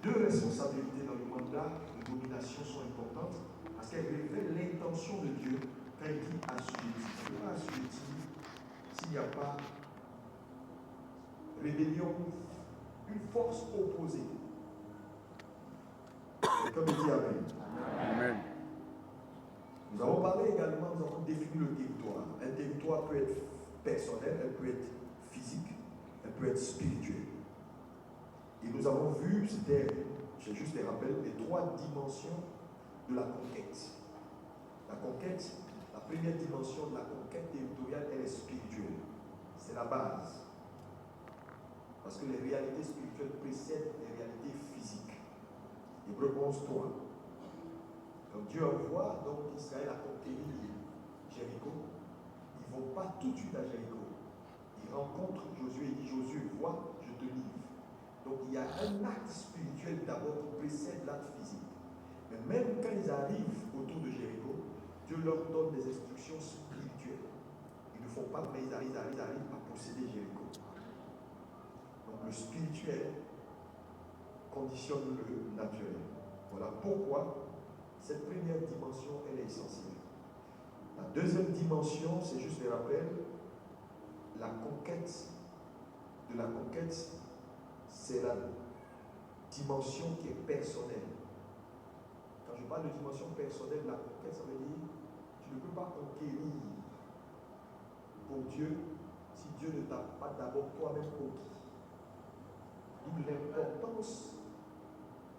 deux responsabilités dans le mandat de domination sont importantes parce qu'elles révèlent l'intention de Dieu quand il dit assujetti. Il ne peut pas assujetti s'il n'y a pas rébellion, une force opposée. Comme il dit Amen. Amen. Nous avons parlé également, nous avons défini le territoire. Un territoire peut être personnel, elle peut être physique, elle peut être spirituelle. Et nous avons vu, j'ai juste les rappels, les trois dimensions de la conquête. La conquête, la première dimension de la conquête territoriale, elle est spirituelle. C'est la base. Parce que les réalités spirituelles précèdent les réalités physiques. Hébreux 11:3. Quand Dieu envoie donc Israël à conquérir Jéricho, ils ne vont pas tout de suite à Jéricho. Ils rencontrent Josué et dit Josué, vois, je te livre. Donc il y a un acte spirituel d'abord qui précède l'acte physique. Mais même quand ils arrivent autour de Jéricho, Dieu leur donne des instructions spirituelles. Ils ne font pas, mais ils arrivent à posséder Jéricho. Donc le spirituel conditionne le naturel. Voilà pourquoi cette première dimension, elle est essentielle. La deuxième dimension, c'est juste les rappels. La conquête de la conquête, c'est la dimension qui est personnelle. Quand je parle de dimension personnelle, la conquête, ça veut dire tu ne peux pas conquérir pour Dieu si Dieu ne t'a pas d'abord toi-même conquis. D'où l'importance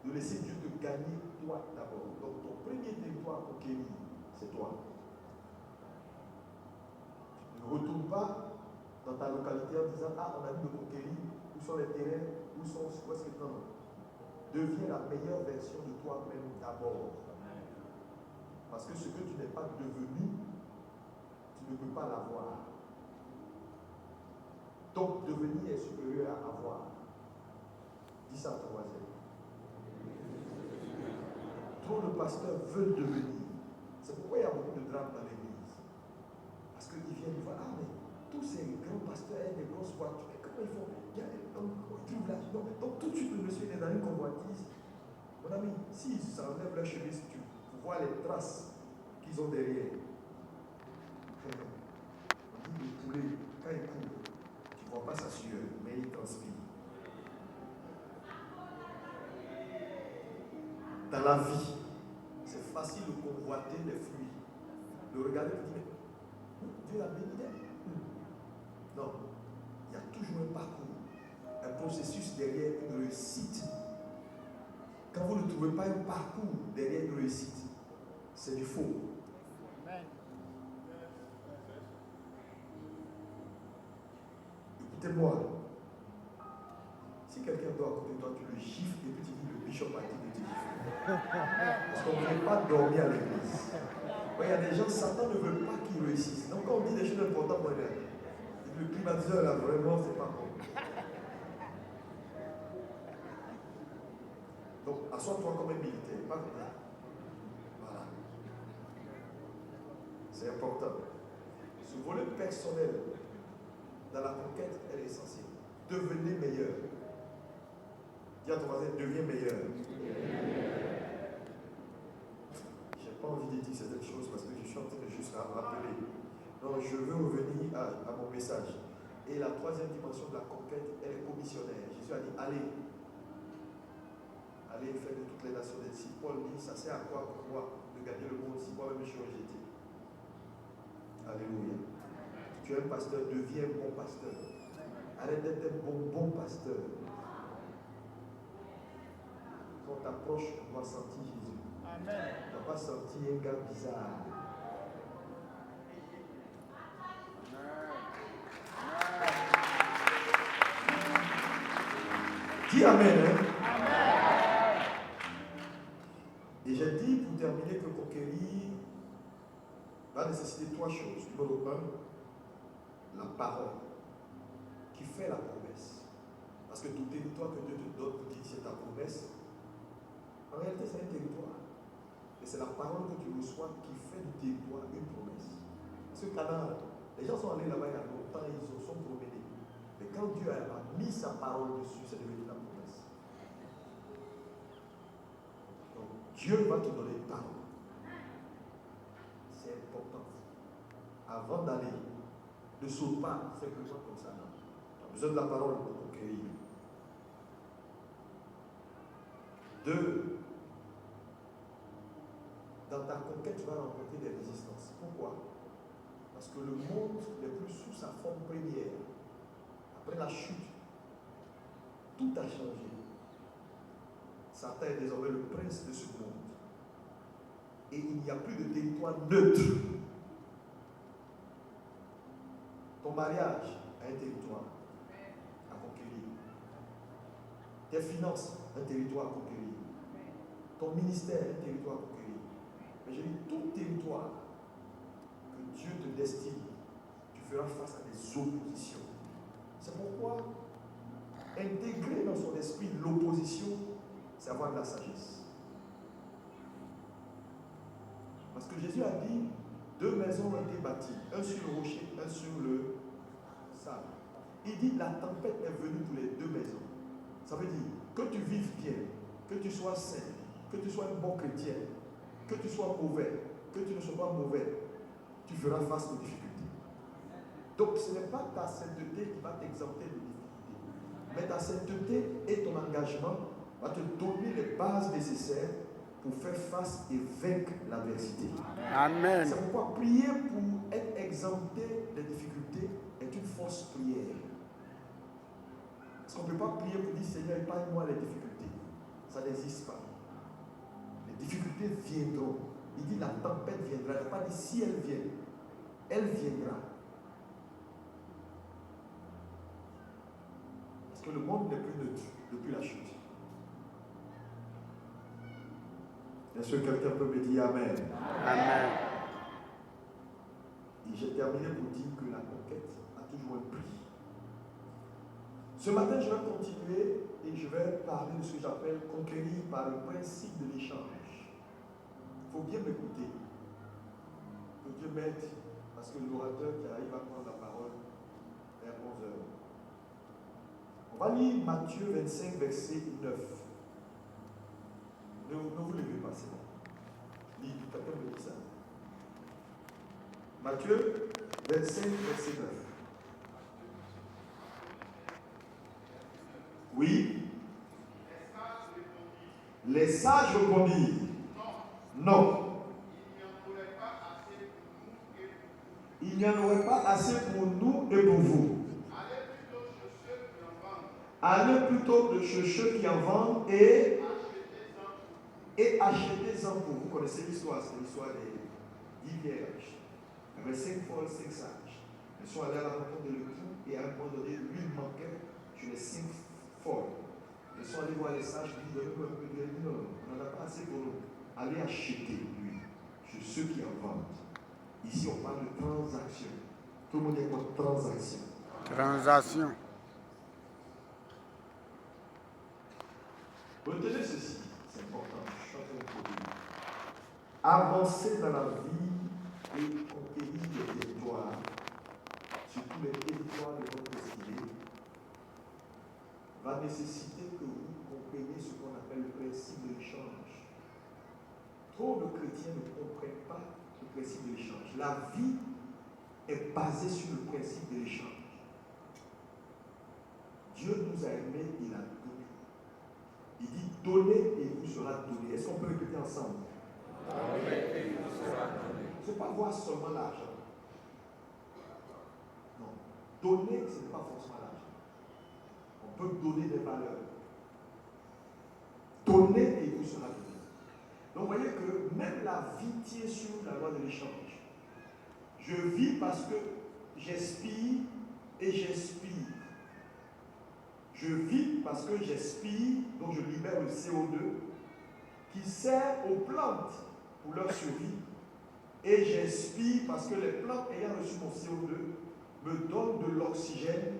de laisser Dieu te gagner toi d'abord. Donc ton premier territoire à conquérir, c'est toi. Tu ne retournes pas dans ta localité en disant ah on a dit de conquérir, où sont les terrains, où est-ce que non. Deviens la meilleure version de toi-même d'abord. Parce que ce que tu n'es pas devenu, tu ne peux pas l'avoir. Donc devenir est supérieur à avoir. Dis ça à ton voisin. Trop de pasteurs veulent devenir. C'est pourquoi il y a beaucoup de drames dans l'église. Parce qu'ils viennent voir, ah mais tous ces grands pasteurs ont des grosses voitures. Et comment ils font? Ils trouvent là. Donc tout de suite le monsieur est dans une convoitise. Mon ami, s'ils s'enlèvent leur chemise, tu vois les traces qu'ils ont derrière. On dit le poulet, quand il court, tu ne vois pas sa sueur, mais il transpire. Dans la vie, c'est facile de convoiter les fruits. De regarder et de dire, Dieu l'a béni. Non, il y a toujours un parcours, un processus derrière une réussite. Quand vous ne trouvez pas un parcours derrière une réussite, c'est du faux. Amen. Écoutez-moi, si quelqu'un doit à côté de toi, tu le gifles et puis tu dis le bishop a dit de te gifler. Parce qu'on ne veut pas dormir à l'église. Il y a des gens, Satan ne veut pas qu'ils réussissent. Donc quand on dit des choses importantes, le climatiseur là, vraiment, c'est pas bon. Donc, assois-toi comme un militaire, pas comme ça. Voilà. C'est important. Ce volet personnel dans la conquête, elle est essentielle. Devenez meilleur. Dis à ton voisin, deviens meilleur. Je n'ai pas envie de dire certaines choses parce que je suis en train de juste rappeler. Donc, je veux revenir à mon message. Et la troisième dimension de la conquête, elle est commissionnaire. Jésus a dit, allez faire de toutes les nations des disciples. Paul dit, ça sert à quoi pour moi de gagner le monde si moi-même je suis rejeté? Alléluia. Tu es un pasteur, deviens un bon pasteur. Arrête d'être un bon pasteur. Quand on t'approche, on doit sentir Jésus. Amen. On ne doit pas sentir un gars bizarre. Dis Amen. Hein? Amen. Et j'ai dit pour terminer que conquérir va nécessiter trois choses. Numéro 1, la parole qui fait la promesse. Parce que tout territoire que Dieu te donne pour dire c'est ta promesse, en réalité c'est un territoire. Et c'est la parole que tu reçois qui fait du territoire une promesse. Parce que Canaan, les gens sont allés là-bas il y a longtemps, ils se sont promenés. Mais quand Dieu a mis sa parole dessus, c'est devenu la promesse. Dieu va te donner une parole. C'est important. Avant d'aller, ne saute pas simplement comme ça. Tu as besoin de la parole pour conquérir. 2. Dans ta conquête, tu vas rencontrer des résistances. Pourquoi? Parce que le monde n'est plus sous sa forme première. Après la chute, tout a changé. Satan est désormais le prince de ce monde. Et il n'y a plus de territoire neutre. Ton mariage a un territoire à conquérir. Tes finances, un territoire à conquérir. Ton ministère, un territoire à conquérir. Mais je dis, tout territoire que Dieu te destine, tu feras face à des oppositions. C'est pourquoi intégrer dans son esprit l'opposition, c'est avoir de la sagesse. Parce que Jésus a dit, 2 maisons ont été bâties, un sur le rocher, un sur le sable. Il dit, la tempête est venue pour les 2 maisons. Ça veut dire, que tu vives bien, que tu sois saint, que tu sois un bon chrétien, que tu sois mauvais, que tu ne sois pas mauvais, tu feras face aux difficultés. Donc ce n'est pas ta sainteté qui va t'exempter de difficultés, mais ta sainteté et ton engagement va te donner les bases nécessaires pour faire face et vaincre l'adversité. Amen. C'est pourquoi prier pour être exempté des difficultés est une fausse prière. Parce qu'on ne peut pas prier pour dire Seigneur, épargne-moi les difficultés. Ça n'existe pas. Les difficultés viendront. Il dit la tempête viendra. Il n'a pas dit si elle vient. Elle viendra. Parce que le monde n'est plus neutre depuis la chute. Est-ce que quelqu'un peut me dire Amen? Amen. Et j'ai terminé pour dire que la conquête a toujours un prix. Ce matin, je vais continuer et je vais parler de ce que j'appelle conquérir par le principe de l'échange. Il faut bien m'écouter. Que Dieu m'aide, parce que l'orateur qui arrive à prendre la parole est à 11h. On va lire Matthieu 25, verset 9. Ne vous levez pas, c'est bon. Lire, quelqu'un me dit ça. Matthieu 25, verset 9. Oui. Les sages répondirent. Non. Il n'y en aurait pas assez pour nous et pour vous. Allez plutôt chez ceux qui en vendent et achetez-en pour vous. Vous connaissez l'histoire, c'est l'histoire des 10 vierges. Il y avait 5 folles, 5 sages. Elles sont allées à la rencontre de l'époux et à un moment donné, l'huile manquait sur les 5 folles. Elles sont allées voir les sages et disent donnez-moi un peu d'huile. Non, on n'en a pas assez pour nous. Allez acheter l'huile chez ceux qui en vendent. Ici, on parle de transaction. Tout le monde dit quoi? Transaction. Transaction. Retenez ceci, c'est important. Je suis en train de produire. Avancer dans la vie et conquérir les territoires, surtout les territoires de votre destinée, va nécessiter que vous compreniez ce qu'on appelle le principe de l'échange. Trop de chrétiens ne comprennent pas le principe de l'échange. La vie est basée sur le principe de l'échange. Dieu nous a aimés, il a donné. Il dit donnez et il vous sera donné. Est-ce qu'on peut répéter ensemble? Donnez et il vous sera donné. Il ne faut pas voir seulement l'argent. Non. Donner, ce n'est pas forcément l'argent. On peut donner des valeurs. Donnez et il vous sera donné. Donc vous voyez que même la vie tient sur la loi de l'échange. Je vis parce que j'expire et j'expire. Je vis parce que j'expire, donc je libère le CO2 qui sert aux plantes pour leur survie. Et j'expire parce que les plantes ayant reçu mon CO2 me donnent de l'oxygène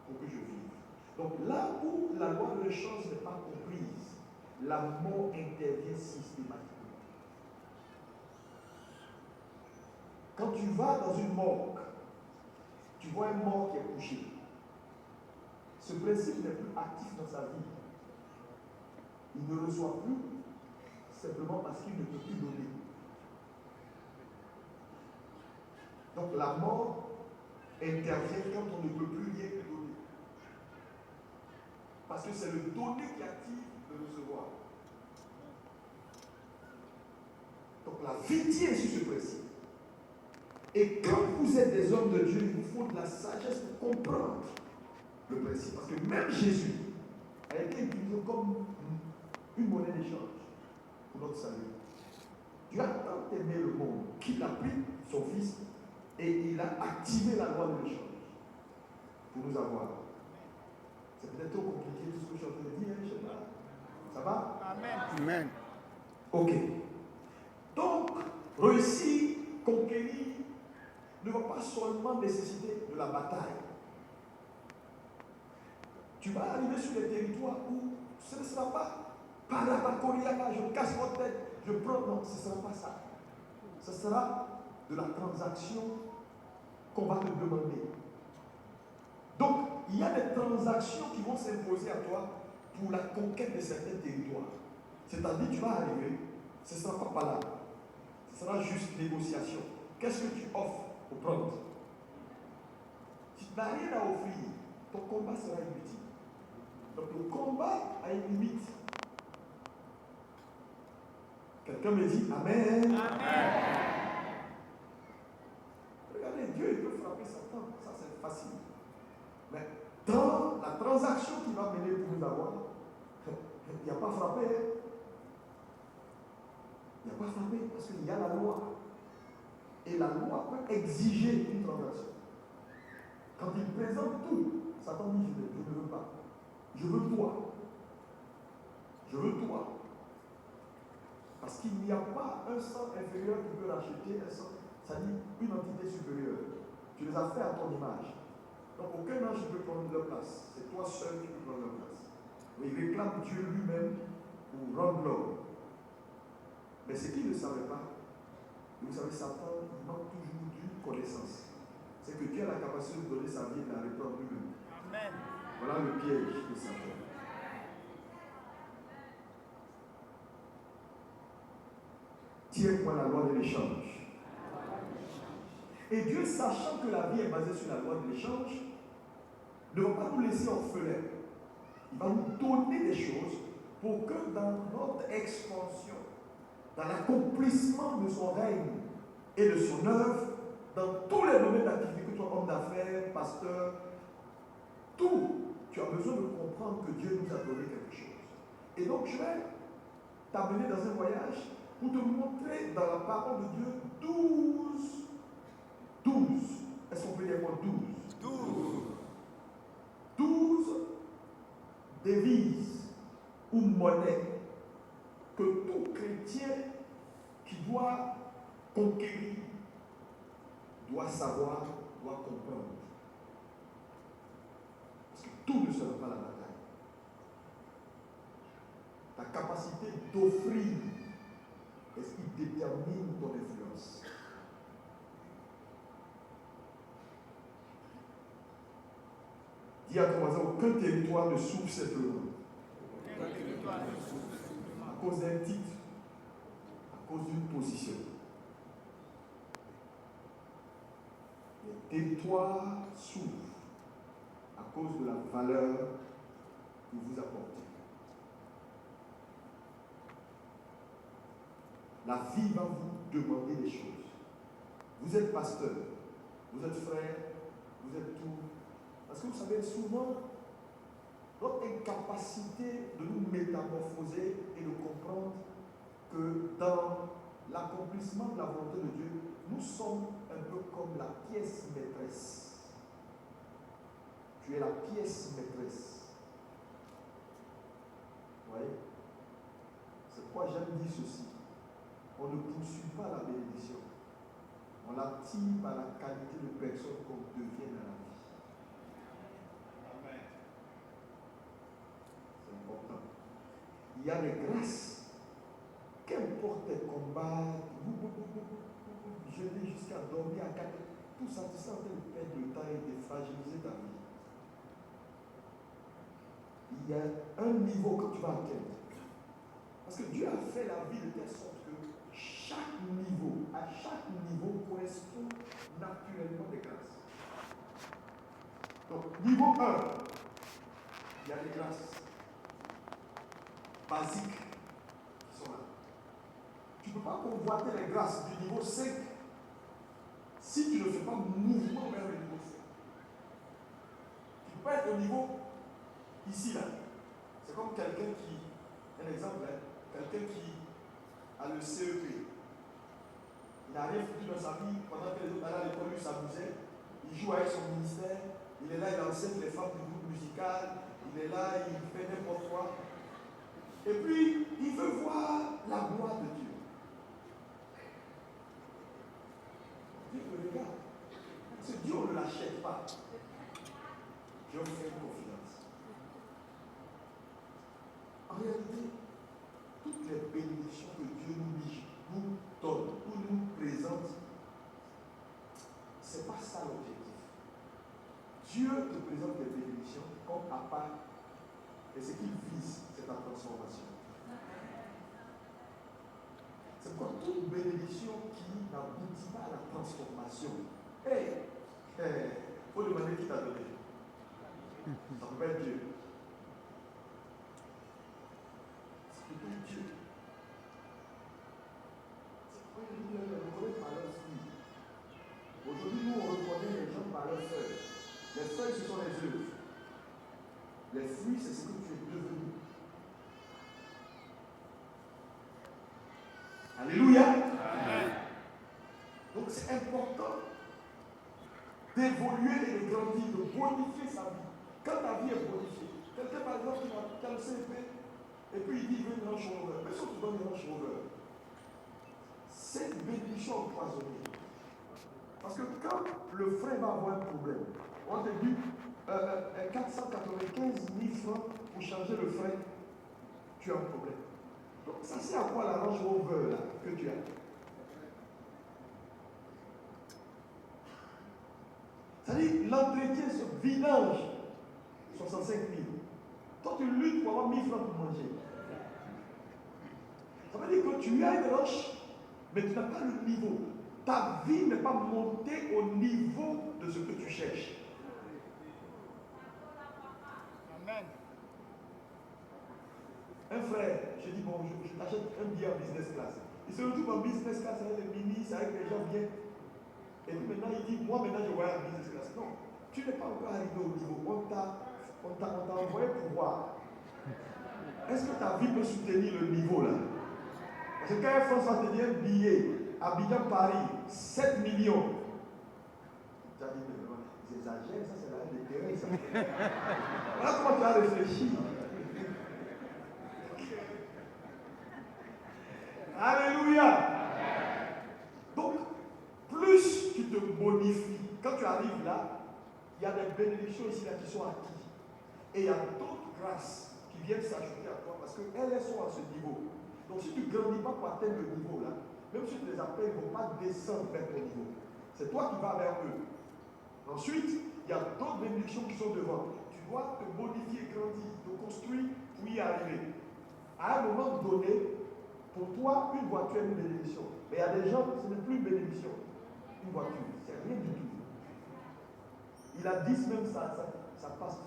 pour que je vive. Donc là où la loi de l'échange n'est pas comprise, la mort intervient systématiquement. Quand tu vas dans une morgue, tu vois un mort qui est couché. Ce principe n'est plus actif dans sa vie. Il ne reçoit plus simplement parce qu'il ne peut plus donner. Donc la mort intervient quand on ne peut plus rien lui donner. Parce que c'est le donner qui active le recevoir. Donc la vie tient sur ce principe. Et quand vous êtes des hommes de Dieu, il vous faut de la sagesse pour comprendre le principe. Parce que même Jésus a été utilisé comme une monnaie d'échange pour notre salut. Dieu a tant aimé le monde qu'il a pris son Fils et il a activé la loi de l'échange pour nous avoir. C'est peut-être trop compliqué tout ce que je suis en train de dire, je sais pas. Ça va? Amen. Ok. Donc, réussir, conquérir, ne va pas seulement nécessiter de la bataille. Tu vas arriver sur des territoires où ce ne sera pas par la bacoriaga, je casse votre tête, je prends. Non, ce ne sera pas ça. Ce sera de la transaction qu'on va te demander. Donc, il y a des transactions qui vont s'imposer à toi pour la conquête de certains territoires. C'est-à-dire, tu vas arriver, ce ne sera pas par là. Ce sera juste négociation. Qu'est-ce que tu offres au prendre? Si tu n'as rien à offrir, ton combat sera inutile. Donc le combat a une limite. Quelqu'un me dit Amen. Amen. Regardez, Dieu il peut frapper Satan, ça c'est facile. Mais dans la transaction qu'il va mener pour nous avoir, il n'y a pas frappé. Il n'y a pas frappé parce qu'il y a la loi. Et la loi peut exiger une transaction. Quand il présente tout, Satan dit je ne veux pas. Je veux toi. Je veux toi. Parce qu'il n'y a pas un sang inférieur qui peut racheter un sang, c'est-à-dire une entité supérieure. Tu les as fait à ton image. Donc aucun ange ne peut prendre leur place. C'est toi seul qui peux prendre leur place. Mais il réclame Dieu lui-même pour rendre l'homme. Mais ce qu'il ne savait pas, vous savez, Satan, il manque toujours d'une connaissance. C'est que Dieu a la capacité de donner sa vie et de la reprendre lui-même. Amen. Voilà le piège de Satan. Tiens-moi la loi de l'échange. Et Dieu, sachant que la vie est basée sur la loi de l'échange, ne va pas nous laisser orphelins. Il va nous donner des choses pour que dans notre expansion, dans l'accomplissement de son règne et de son œuvre, dans tous les domaines d'activité, que tu sois homme d'affaires, pasteur, tout, tu as besoin de comprendre que Dieu nous a donné quelque chose. Et donc, je vais t'amener dans un voyage pour te montrer dans la parole de Dieu 12. Est-ce qu'on peut dire quoi 12 devises ou monnaies que tout chrétien qui doit conquérir doit savoir, doit comprendre. Parce que tout ne sera pas la bataille. Ta capacité d'offrir est ce qui détermine ton influence. Dis à ton voisin, aucun territoire ne souffre simplement. À cause d'un titre, à cause d'une position. Les territoires souffrent à cause de la valeur que vous apportez. La vie va vous demander des choses. Vous êtes pasteur, vous êtes frère, vous êtes tout. Parce que vous savez, souvent, notre incapacité de nous métamorphoser et de comprendre que dans l'accomplissement de la volonté de Dieu, nous sommes un peu comme la pièce maîtresse. Tu es la pièce maîtresse. Vous voyez? C'est pourquoi j'aime dire ceci. On ne poursuit pas la bénédiction. On l'attire par la qualité de personne qu'on devient dans la vie. Amen. C'est important. Il y a des grâces. Qu'importe tes combats, jeûner jusqu'à dormir à 4 heures, tout ça, tu sens en train de perdre le temps et de fragiliser ta vie. Il y a un niveau que tu vas atteindre. Parce que Dieu a fait la vie de telle sorte que à chaque niveau correspond naturellement des grâces. Donc, niveau 1, il y a des grâces basiques qui sont là. Tu ne peux pas convoiter les grâces du niveau 5 si tu ne fais pas mouvement vers le niveau 5. Tu peux être au niveau ici, là. C'est comme quelqu'un qui, un exemple, quelqu'un qui a le CEP. Il n'a rien foutu dans sa vie pendant que les autres allaient à l'école, lui s'amusait. Il joue avec son ministère. Il est là, il enseigne les femmes du groupe musical. Il est là, il fait n'importe quoi. Et puis, il veut voir la gloire de Dieu. Dieu le regarde. Parce que Dieu, on ne l'achète pas. Dieu fait une confiance. En réalité, toutes les bénédictions que Dieu nous donne, ou nous présente, ce n'est pas ça l'objectif. Dieu te présente des bénédictions comme à part, et ce qu'il vise, c'est ta transformation. C'est pourquoi toute bénédiction qui n'aboutit pas à la transformation, faut demander qui t'a donné. Ça peut pas être Dieu. Ça peut pas être Dieu. C'est pourquoi il dit on reconnaît par leurs fruits. Aujourd'hui, nous, on reconnaît les gens par leurs feuilles. Les feuilles, ce sont les œuvres. Les fruits, c'est ce que tu es devenu. Alléluia. Amen. Donc, c'est important d'évoluer et de grandir, de bonifier sa vie. Quand ta vie est bonifiée, quelqu'un par exemple qui a le CP, et puis il dit il veut une Range Rover. Mais si on te donne une Range Rover, c'est une bénédiction empoisonnée. Parce que quand le frein va avoir un problème, on te dit 495 000 francs pour changer le frein, tu as un problème. Donc ça c'est à quoi la Range Rover là, que tu as. C'est-à-dire l'entretien, ce vidange, 65 000. Toi tu luttes pour avoir 1000 francs pour manger. Ça veut dire que tu as une roche, mais tu n'as pas le niveau. Ta vie n'est pas montée au niveau de ce que tu cherches. Amen. Un frère, je dis bon, je t'achète un billet en business class. Il se retrouve en business class avec les ministres, avec les gens bien. Et puis maintenant il dit, moi maintenant je voyage en business class. Non, tu n'es pas encore arrivé au niveau. On t'a envoyé pour voir. Est-ce que ta vie peut soutenir le niveau là? Parce que quand un France va te dire un billet, Abidjan Paris, 7 millions. Tu as dit, mais ils exagèrent, ça c'est la haine des terrains, ça. Voilà comment tu as réfléchi. Alléluia. Donc, plus tu te bonifies, quand tu arrives là, il y a des bénédictions ici là qui sont acquises. Et il y a d'autres grâces qui viennent s'ajouter à toi parce qu'elles sont à ce niveau. Donc si tu ne grandis pas pour atteindre le niveau là, même si tu les appelles, ils ne vont pas descendre vers ton niveau. C'est toi qui vas vers eux. Ensuite, il y a d'autres bénédictions qui sont devant. Tu dois te modifier, grandir, te construire pour y arriver. À un moment donné, pour toi, une voiture est une bénédiction. Mais il y a des gens, ce n'est plus une bénédiction. Une voiture, c'est rien du tout. Il a 10 même, ça passe.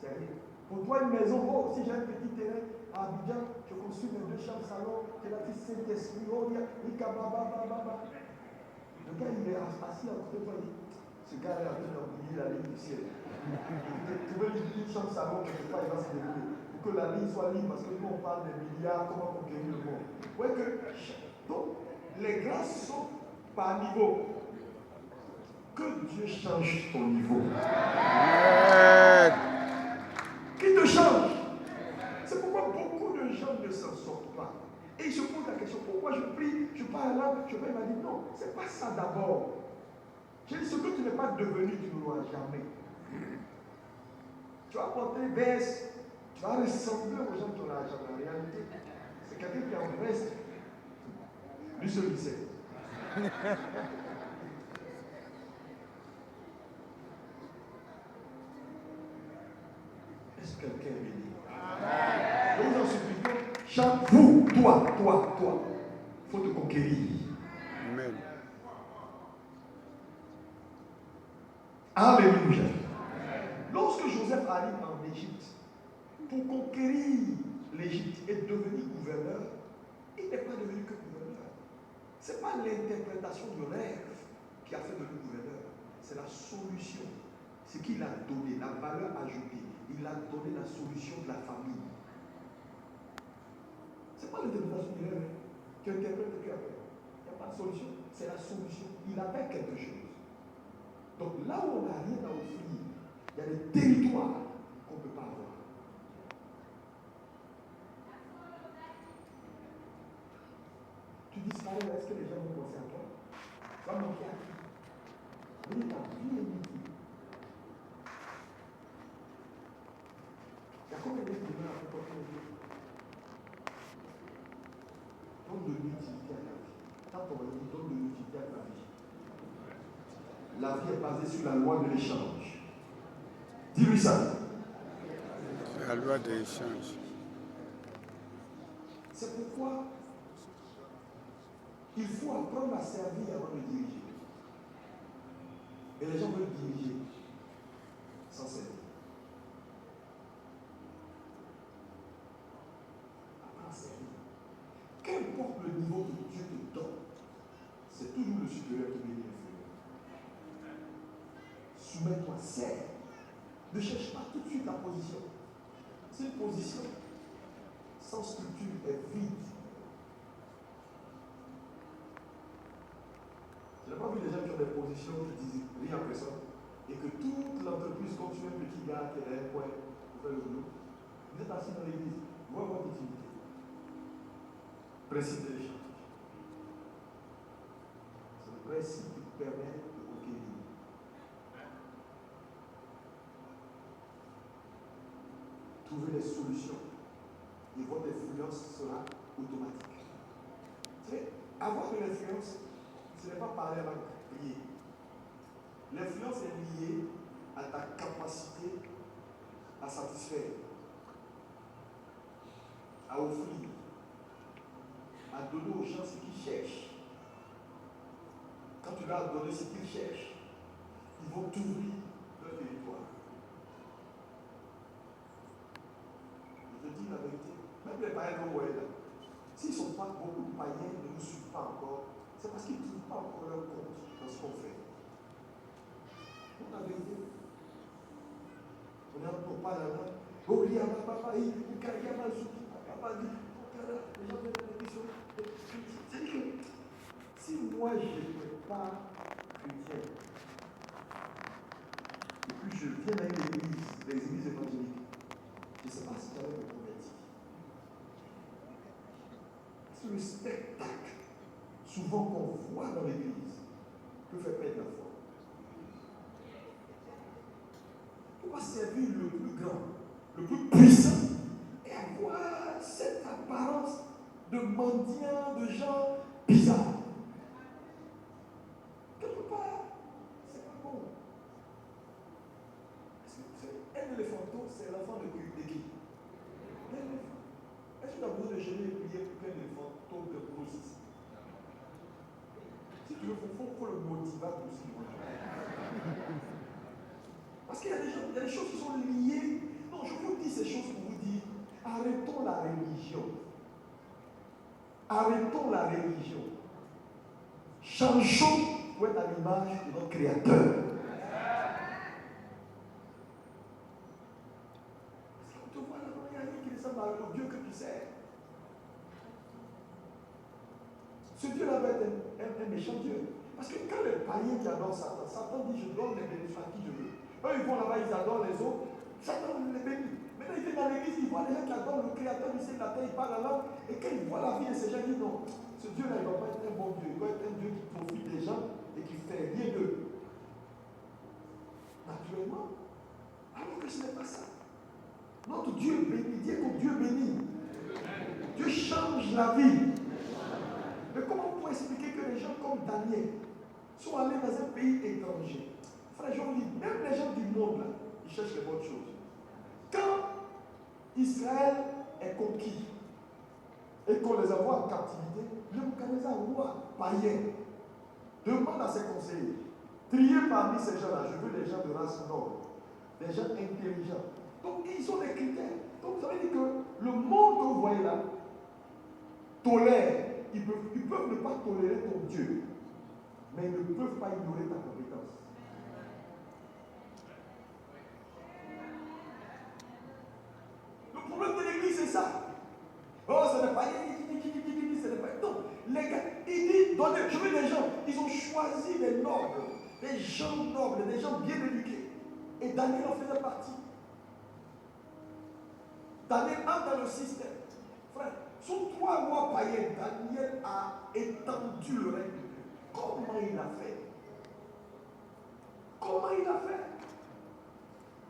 C'est rien. Pour toi, une maison, oh, si j'ai un petit terrain à Abidjan, je construis mes 2 chambres salon, j'ai la petite Saint-Esprit, oh, il y a le gars, il est assis à côté de toi, il dit, ce gars-là, il a oublié la ligne du ciel. Tu veux une chambre salon, quelque part, il va se débrouiller. Pour que la ligne soit libre, parce que nous, on parle des milliards, comment conquérir le monde. Ouais, donc, les grâces sont par niveau. Que Dieu change ton niveau. Qu'il te change. C'est pourquoi beaucoup de gens ne s'en sortent pas. Et ils se posent la question, pourquoi je prie, je parle là, je prie, il m'a dit non, c'est pas ça d'abord. J'ai dit, ce que tu n'es pas devenu, tu ne l'auras jamais. Tu vas porter baisse, tu vas ressembler aux gens qui ont l'argent. En réalité, c'est quelqu'un qui est en veste. Lui seul, il sait. Est-ce que quelqu'un est béni? Nous en supplions, Vous, toi, il faut te conquérir. Amen. Alléluia. Lorsque Joseph arrive en Égypte, pour conquérir l'Égypte et devenir gouverneur, il n'est pas devenu que gouverneur. Ce n'est pas l'interprétation du rêve qui a fait de lui gouverneur, c'est la solution. Ce qu'il a donné, la valeur ajoutée. Il a donné la solution de la famille. Ce n'est pas l'interprétation du rêve qui interprète le cœur. Il n'y a pas de solution, c'est la solution. Il avait quelque chose. Donc là où on n'a rien à offrir, il y a des territoires qu'on ne peut pas avoir. Tu disparais, est-ce que les gens vont penser à toi? Tu vas manquer à qui? Oui, ta vie est limitée. Il y a combien de gens à toi qui le donne de l'utilité à la vie. Quand on dit donne de l'utilité à la vie. La vie est basée sur la loi de l'échange. Dis-lui ça. La loi de l'échange. C'est pourquoi il faut apprendre à servir avant de diriger. Et les gens veulent diriger sans servir. Apprends à servir. Qu'importe le niveau que Dieu te donne, c'est toujours le supérieur qui bénit l'inférieur. Soumets-toi, sers. Ne cherche pas tout de suite la position. C'est une position sans structure est vide. Je n'ai pas vu des gens qui ont des positions qui disent rien après ça et que toute l'entreprise continue un petit gars qui est là un coin pour faire le boulot. Vous êtes assis dans l'église, vous avez votre utilité. Principe de l'échange. C'est le principe qui vous permet de conquérir. Trouver des solutions et votre influence sera automatique. Vous savez, avoir de l'influence, ce n'est pas parler à la prière. L'influence est liée à ta capacité à satisfaire, à offrir, à donner aux gens ce qu'ils cherchent. Quand tu leur donnes ce qu'ils cherchent, ils vont t'ouvrir leur territoire. Je te dis la vérité, même les païens de Noël, s'ils ne sont pas, beaucoup de païens ne nous suivent pas encore, c'est parce qu'ils ne trouvent pas encore leur compte dans ce qu'on fait. On a vérité. On est encore pas là-bas. Oh, il y a ma papa, il y a ma souki, papa dit, les gens viennent à l'église. C'est-à-dire que si moi je n'étais pas chrétien, et puis je viens dans une église, les églises évangéliques, je ne sais pas si j'allais me convertir. Parce que le spectacle, souvent qu'on voit dans l'église, peut faire perdre la foi. Pourquoi servir le plus grand, le plus puissant, et avoir cette apparence de mendiants, de gens bizarres? Quelque part, c'est pas bon. Un éléphanteau, c'est l'enfant de qui? L'éléphant. Est-ce que tu as besoin de jeûner et prier pour qu'un éléphanteau te grossisse? Si tu veux, il faut le motiver aussi. Parce qu'il y a des choses qui sont liées. Non, je vous dis ces choses pour vous dire, arrêtons la religion. Arrêtons la religion. Changeons pour être à l'image de notre Créateur. Parce qu'on te voit là-bas, il y a rien qui ressemble au Dieu que tu sers. Ce Dieu-là va être un méchant Dieu. Parce que quand les païens qui adorent Satan, Satan dit je donne les bénédictions à qui je veux. Eux ils vont là-bas, ils adorent les autres. Satan les bénit. Maintenant ils viennent dans l'église, ils voient les gens qui adorent le Créateur du ciel et de la terre, ils parlent la langue. Et quand ils voient la vie de ces gens, ils disent non, ce Dieu-là il ne va pas être un bon Dieu. Il doit être un Dieu qui profite des gens et qui fait rien d'eux. Naturellement. Alors que ce n'est pas ça. Notre Dieu bénit. Dieu que Dieu bénit. Dieu change la vie. Mais comment on peut expliquer que les gens comme Daniel sont allés dans un pays étranger? Frère, je vous dis, même les gens du monde, là, ils cherchent les bonnes choses. Quand Israël est conquis, et qu'on les envoie en captivité, Nebuchadnezzar, roi païen, demande à ses conseillers, triez parmi ces gens-là, je veux des gens de race noble, des gens intelligents. Donc ils ont des critères. Donc ça veut dire que le monde que vous voyez là tolère. Ils peuvent ne pas tolérer ton Dieu, mais ils ne peuvent pas ignorer ta compétence. Le problème de l'église, c'est ça. Oh, ce n'est pas. Ce n'est pas. Non, les gars, ils disent, donnez, je veux des gens. Ils ont choisi des nobles, des gens nobles, des gens bien éduqués. Et Daniel en faisait partie. Daniel entre dans le système. Frère, sous 3 mois païens, Daniel a étendu le règne de Dieu. Comment il a fait? Comment il a fait?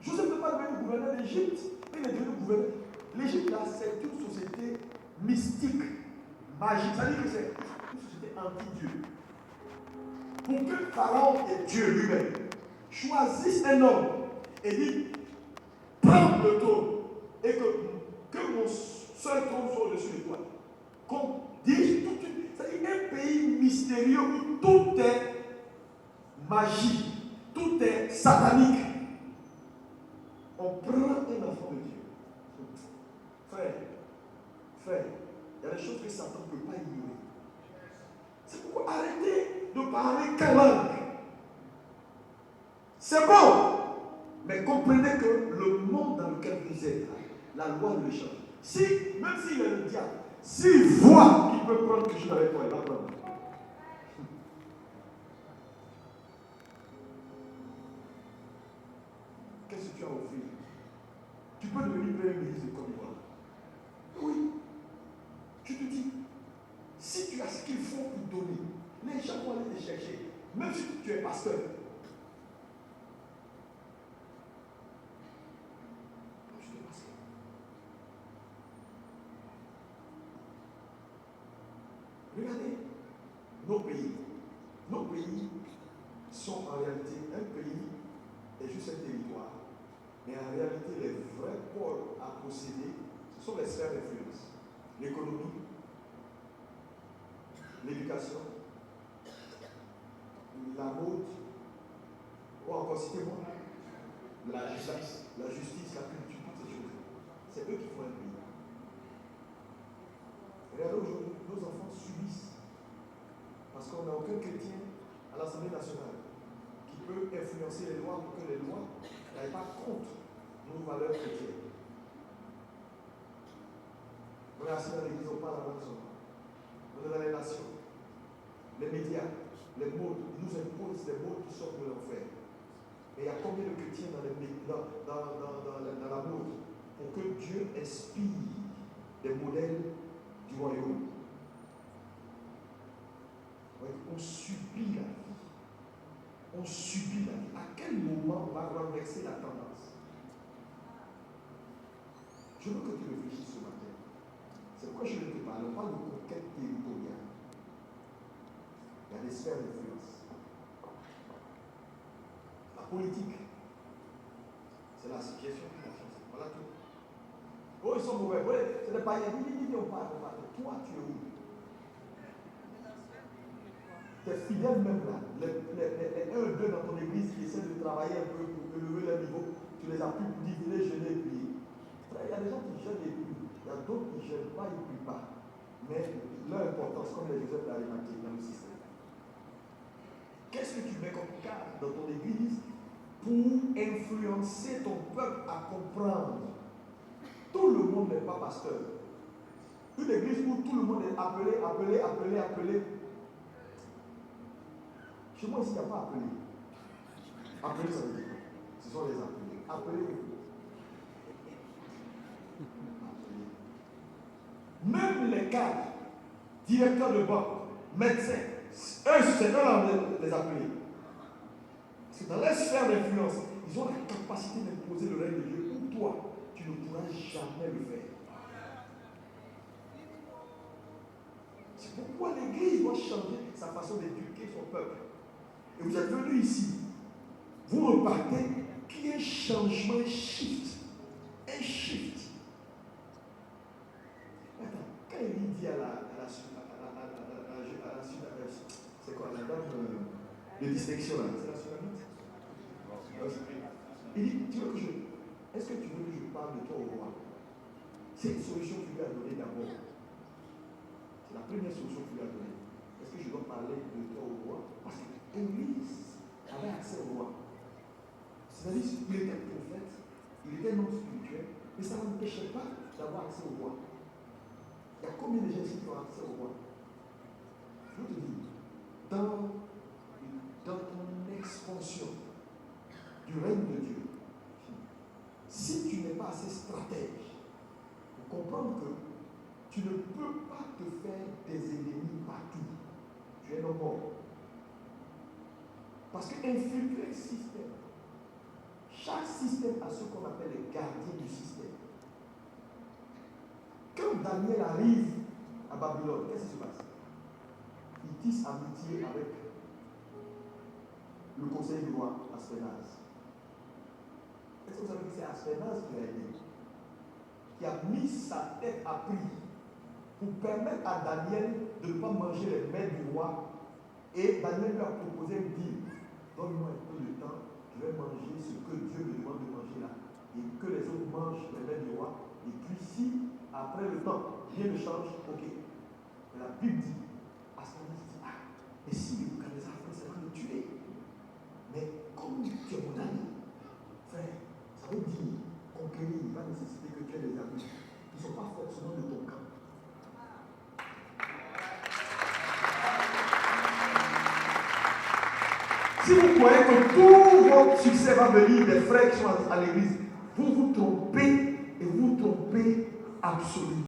Joseph n'est pas devenu gouverneur d'Égypte, il est devenu gouverneur. L'Égypte, là, c'est une société mystique, magique. Ça veut dire que c'est une société anti-Dieu. Pour que Pharaon et Dieu lui-même choisissent un homme et dit prends le trône et que mon seul trône soit au-dessus de toi. Qu'on dise tout de suite, c'est-à-dire un pays mystérieux où tout est magie, tout est satanique. On prend un enfant de Dieu. Frère, il y a des choses que Satan ne peut pas ignorer. C'est pourquoi arrêtez de parler qu'en langue. C'est bon. Mais comprenez que le monde dans lequel vous êtes, la loi le change. Si, même s'il est le diable, s'il voit qu'il peut prendre quelque chose avec toi, il va prendre. Qu'est-ce que tu as offert? Tu peux devenir premier ministre de Côte d'Ivoire. Oui. Tu te dis, si tu as ce qu'il faut pour donner, les gens vont aller te chercher. Même si tu es pasteur. Regardez nos pays. Nos pays sont en réalité un pays est juste un territoire. Mais en réalité, les vrais pôles à posséder, ce sont les sphères d'influence. L'économie, l'éducation, la mode, ou encore citez-moi, la justice, la culture, toutes ces choses. C'est eux qui font un pays. Regardez aujourd'hui, nos enfants subissent. Parce qu'on n'a aucun chrétien à l'Assemblée nationale qui peut influencer les lois pour que les lois n'aillent pas contre nos valeurs chrétiennes. On est assis dans l'église, on parle avant son. On est dans les nations. Les médias, les modes, ils nous imposent des modes qui sortent de l'enfer. Et il y a combien de chrétiens dans la mode pour que Dieu inspire des modèles du royaume? On subit la vie. On subit la vie. À quel moment on va renverser la tendance? Je veux que tu réfléchisses ce matin. C'est pourquoi je ne te parle. On parle de conquête territoriale. Il y a des sphères d'influence. La politique, c'est la situation qui la change. Voilà tout. Oh, ils sont mauvais. Ouais, c'est des païens. On parle. Toi, tu es où? Tes fidèles même là, les 1 ou 2 dans ton église qui essaient de travailler un peu pour élever leur niveau, tu les as pu diviser, jeûner et prier. Il y a des gens qui jeûnent et prient. Il y a d'autres qui ne jeûnent pas et ne prient pas. Mais leur importance, comme les Joseph d'Arimathée dans le système. Qu'est-ce que tu mets comme cadre dans ton église pour influencer ton peuple à comprendre? Tout le monde n'est pas pasteur. Une église où tout le monde est appelé. Chez moi, ici, il n'y a pas appelé. Appelé, ça veut dire quoi? Ce sont les appelés. Appelés. Même les cadres, directeurs de banque, médecins, eux, c'est eux les appelés. Parce que dans leur sphère d'influence, ils ont la capacité d'imposer le règne de Dieu où toi, tu ne pourras jamais le faire. C'est pourquoi l'Église doit changer sa façon d'éduquer son peuple. Et vous êtes venus ici, vous repartez qu'il y ait un changement, un shift. Attends, quand il dit dit à la c'est quoi la dame de distinction là? C'est la Sulamite. Il dit, est-ce que tu veux que je parle de toi au roi? C'est une solution qu'il lui a donnée d'abord. C'est la première solution qu'il lui a donnée. Est-ce que je dois parler de toi au roi? Parce que Élie avait accès au roi. C'est-à-dire qu'il était prophète, il était non spirituel, mais ça n'empêchait pas d'avoir accès au roi. Il y a combien de gens ici qui ont accès au roi? Je te dis, dans ton expansion du règne de Dieu, si tu n'es pas assez stratège pour comprendre que tu ne peux pas te faire des ennemis partout, tu es non mort. Parce que infiltrer le système, chaque système a ce qu'on appelle les gardiens du système. Quand Daniel arrive à Babylone, qu'est-ce qui se passe? Il tisse amitié avec le conseiller du roi, Aspenaz. Est-ce que vous savez que c'est Aspenaz qui l'a aidé, qui a mis sa tête à prix pour permettre à Daniel de ne pas manger les mets du roi. Et Daniel lui a proposé un deal. Donne-moi un peu de temps, je vais manger ce que Dieu me demande de manger là. Et que les autres mangent les mets du roi. Et puis si, après le temps, rien ne change, ok. Mais la Bible dit, Aspenaz dit, et si les Nebuchadnezzar c'est va me tuer. Mais comme tu es mon ami, frère, ça veut dire conquérir, il va nécessiter que tu aies des amis. Ils ne sont pas forcément de ton camp. Si vous croyez que tout votre succès va venir des frères qui sont à l'église, vous vous trompez et vous trompez absolument.